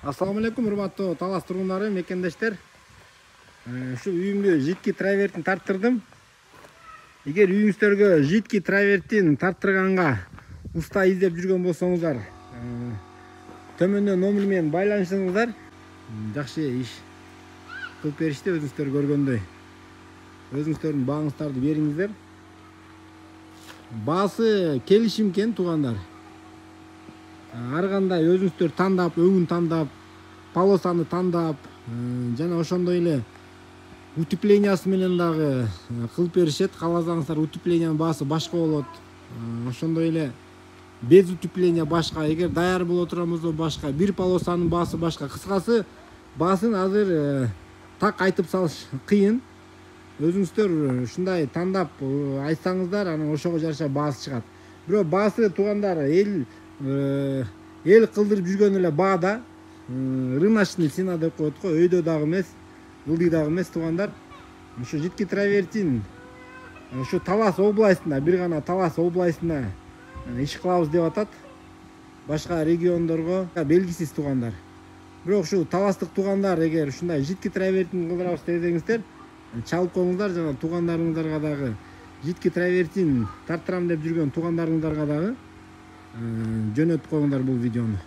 Assalamu алейкум, урматтуу Талас тургундары, мекендештер. Ушу үйүмдү житки травертин тарттырдым. Эгер үйүңүздөргө житки травертин тарттырганга уста издеп жүргөн болсоңуздар, төмөндө номер менен байланышыңыздар. Жакшы иш кылып беришти, өзүңүздөр көргөндөй. Өзүңүздөрдүн бааңыздарды бериңиздер. Баасы келишим экен, туугандар. Ар кандай өзүңүздөр тандап, өңүн тандап, полосаны тандап, жана ошондой эле утеплениясы менен дагы кылып беришет. Кааласаңыздар, утеплениянын баасы башка болот. Ошондой эле без утепления башка, эгер даяр боло турган болсо башка, бир полосанын баасы башка. Кыскасы, баасын азыр так айтып салыш кыйын. Өзүңүздөр ушундай тандап айтсаңыздар, анан ошого жараша баасы чыгат. Бирок баасы, туугандар, эл кылдырып жүргөн эле баада, рыночный цена деп коет го, өйдө дагы эмес, ылдый дагы эмес, туугандар. Ушу житки травертин ушу Талас областында, бир гана Талас областында иш кылабыз деп атат. Башка региондорго белгисиз, туугандар. Бирок ушу таластык туугандар, эгер ушундай житки травертин кылдырабыз десеңиздер, чалып коюңуздар, жана туугандарыңыздарга дагы житки травертин тарттырам деп жүргөн туугандарыңыздарга дагы жөнөтүп коюңдар бул видеону.